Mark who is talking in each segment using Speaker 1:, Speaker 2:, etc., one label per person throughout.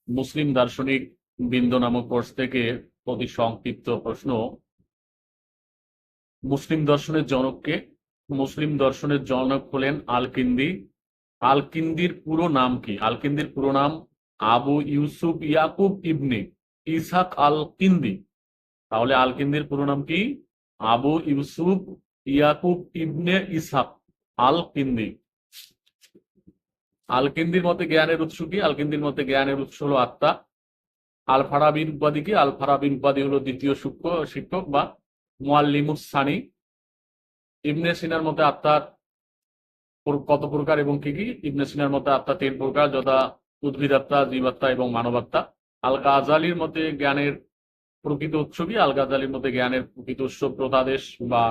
Speaker 1: মুসলিম দার্শনিক বৃন্দ নামক কোর্স থেকে অতি সংক্ষিপ্ত প্রশ্ন। মুসলিম দর্শনের জনককে? মুসলিম দর্শনের জনক হলেন আল-কিন্দি। আল-কিন্দির পুরো নাম কি? আল-কিন্দির পুরো নাম আবু ইউসুফ ইয়াকুব ইবনে ইসহাক আল-কিন্দি। তাহলে আল-কিন্দির পুরো নাম কি? আবু ইউসুফ ইয়াকুব ইবনে ইসহাক আল-কিন্দি। আল-কিন্দির মতে জ্ঞানের উৎস কি? আল-কিন্দির মতে জ্ঞানের উৎস হলো আত্মা। আল ফারাবির উপাধি কি? আল ফারাবির উপাধি হলো দ্বিতীয় শিক্ষক বা মুআল্লিমুস সানি। ইবনে সিনার মতে আত্মার কত প্রকার এবং কি কি? ইবনে সিনার মতে আত্মা 3 প্রকার, যথা উদ্ভিদ আত্মা, জীবাত্মা এবং মানবাত্মা। আল গাজালির মতে জ্ঞানের প্রকৃত উৎস কি? আল গাজালির মতে জ্ঞানের প্রকৃত উৎস প্রতাদেশ বা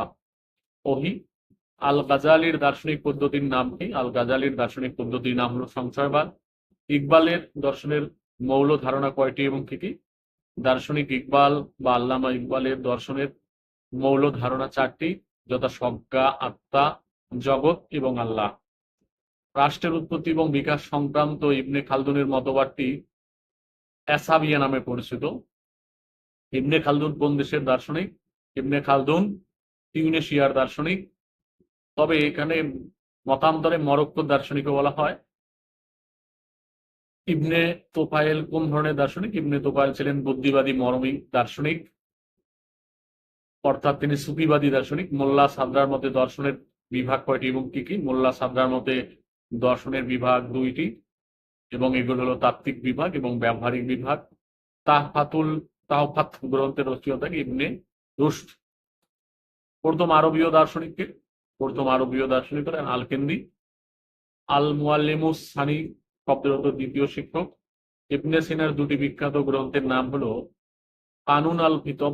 Speaker 1: ওহী। আল গাজালির দার্শনিক পদ্ধতির নাম কি? আল গাজালির দার্শনিক পদ্ধতির নাম হলো সংশয়বাদ। ইকবালের দর্শনের মৌল ধারণা কয়টি এবং কি কি? দার্শনিক ইকবাল বা আল্লামা ইকবালের দর্শনের মৌল ধারণা 4টি, যথা সজ্ঞা, আত্মা, জগৎ এবং আল্লাহ। রাষ্ট্রের উৎপত্তি এবং বিকাশ সংক্রান্ত ইবনে খালদুনের মতবাদটি এসাবিয়া নামে পরিচিত। ইবনে খালদুন কোন দেশের দার্শনিক? ইবনে খালদুন তিউনিসিয়ার দার্শনিক। তবে এখানে মতান্তরে মরক্কোর দার্শনিকও বলা হয়। ইবনে তোফায়েল কোন ধরনের দার্শনিক? ইবনে তোফায়েল ছিলেন বুদ্ধিবাদী মরমী দার্শনিক, অর্থাৎ তিনি সুফিবাদী দার্শনিক। মোল্লা সাদরার মতে দর্শনের বিভাগ কয়টি এবং কি কি? মোল্লা সাদরার মতে দর্শনের বিভাগ 2টি এবং এগুলো হলো তাত্ত্বিক বিভাগ এবং ব্যবহারিক বিভাগ। তাহফাত গ্রন্থের রচয়িতা ইবনে রুশদ। প্রথম আরবীয় দার্শনিককে? প্রথম আরবীয় দার্শনিক হলেন আল-কিন্দি। আল মুআল্লিমুস সানি শব্দের অর্থ দ্বিতীয় শিক্ষক। ইবনে সিনার 2টি বিখ্যাত গ্রন্থের নাম হলো কানুন আল ফিতব,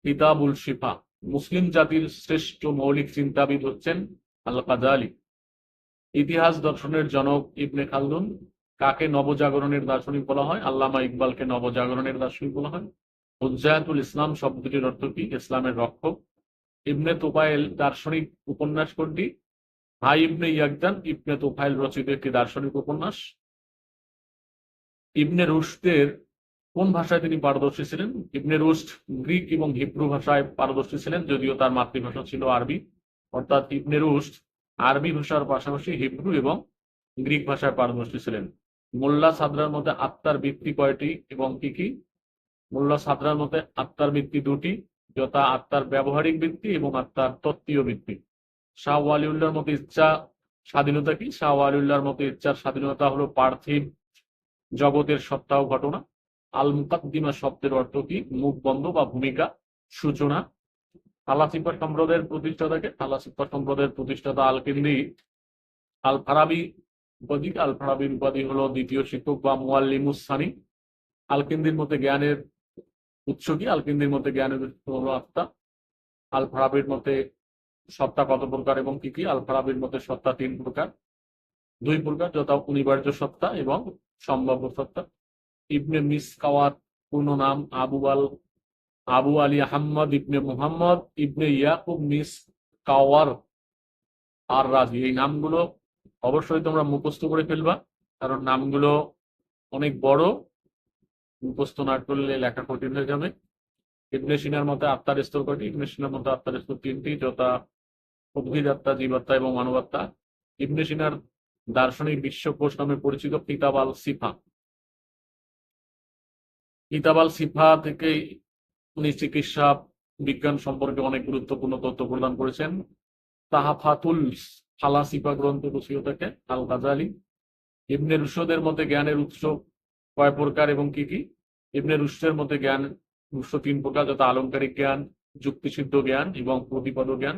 Speaker 1: কিতাবুল শিফা। মুসলিম জাতির শ্রেষ্ঠ মৌলিক চিন্তাবিদ হচ্ছেন আল গাজালি। ইতিহাস দর্শনের জনক ইবনে খালদুন। কাকে নবজাগরণের দার্শনিক বলা হয়? আল্লামা ইকবালকে নবজাগরণের দার্শনিক বলা হয়। হুজ্জাতুল ইসলাম শব্দটির অর্থ কি? ইসলামের রক্ষক। ইবনে তোফায়েল দার্শনিক উপন্যাস কোনটি? হাই ইবনে ইয়াকজান ইবনে তোফায়েল রচিত একটি দার্শনিক উপন্যাস। ইবনে রুশদের কোন ভাষায় তিনি পারদর্শী ছিলেন? ইবনে রুশদ গ্রিক এবং হিব্রু ভাষায় পারদর্শী ছিলেন, যদিও তার মাতৃভাষা ছিল আরবি। অর্থাৎ ইবনে রুশদ আরবি ভাষার পাশাপাশি হিব্রু এবং গ্রিক ভাষায় পারদর্শী ছিলেন। মোল্লা সাদরার মতে আত্মার ভিত্তি কয়টি এবং কি কি? মোল্লা সাদরার মতে আত্মার ভিত্তি 2টি, যথা আত্মার ব্যবহারিক ভিত্তি এবং আত্মার তত্ত্বীয় ভিত্তি। শাহ ওয়ালিউল্লাহর মতে ইচ্ছা স্বাধীনতা কি? শাহ ওয়ালিউল্লাহর মতে ইচ্ছার স্বাধীনতা হলো পার্থিব জগতের সত্তা ও ঘটনা। আল মুকাদ্দিমা শব্দের অর্থ কি? মুখ বন্ধ বা ভূমিকা, সূচনা। ফালাসিফা সম্প্রদায়ের প্রতিষ্ঠাতাকে? ফালাসিফা সম্প্রদায়ের প্রতিষ্ঠাতা আল-কিন্দি। আল ফারাবি উপাধি? আল ফারাবির উপাধি হলো দ্বিতীয় শিক্ষক বা মুআল্লিমুস সানি। আল-কিন্দির মতে জ্ঞানের উৎস কি? আল-কিন্দির মতে জ্ঞানের উৎস হলো আত্মা। আল ফারাবির মতে সত্তা কত প্রকার এবং কি কি? আল ফারাবির মতে সত্তা 3 প্রকার, 2 প্রকার, যথা অনিবার্য সত্তা এবং সম্ভাব্য সত্তা। ইবনে মিসকাওয়াত পূর্ণ নাম আবু আলী আহমদ ইবনে মুহাম্মদ ইবনে ইয়াকুব মিসকাওয়ার আর রাজি। এই নামগুলো অবশ্যই তোমরা মুখস্থ করে ফেলবা, কারণ নামগুলো অনেক বড়, মুখস্থ না করলে লেখা কঠিন হয়ে যাবে। ইবনে সিনার মতে আত্মার স্তর কয়টি? ইবনে সিনার মতে আত্মার স্তর 3টি, যথা উদ্ভিদ আত্মা, জীবাত্মা এবং মানবাত্মা। ইবনে সিনার দার্শনিক বিশ্বকোষ নামে পরিচিত কিতাব আল সিফা। কিতাব আল সিফা থেকে উনি চিকিৎসা বিজ্ঞান সম্পর্কে অনেক গুরুত্বপূর্ণ তথ্য প্রদান করেছেন। তাহফাতুল ফালাসিফা গ্রন্থ রচয়িতাকে আল গাজালি। ইবনে রুশদের মতে জ্ঞানের উৎস কয় প্রকার এবং কি কি? ইবনে রুশদের মতে জ্ঞান উৎস 3 প্রকার, যথা আলংকারিক জ্ঞান, যুক্তিসিদ্ধ জ্ঞান এবং প্রতিপদ জ্ঞান।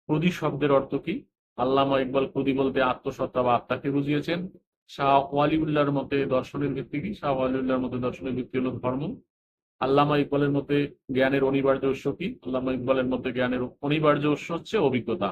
Speaker 1: প্রদি শব্দের অর্থ কি? আল্লামা ইকবাল প্রদি বলতে আত্মসত্তা বা আত্মাকে বুঝিয়েছেন। শাহ ওয়ালিউল্লাহর মতে দর্শনের ভিত্তি কি? শাহ ওয়ালিউল্লাহর মতে দর্শনের ভিত্তি হলো ধর্ম। আল্লামা ইকবালের মতে জ্ঞানের অনিবার্য উৎস কি? আল্লামা ইকবালের মতে জ্ঞানের অনিবার্য উৎস হচ্ছে অভিজ্ঞতা।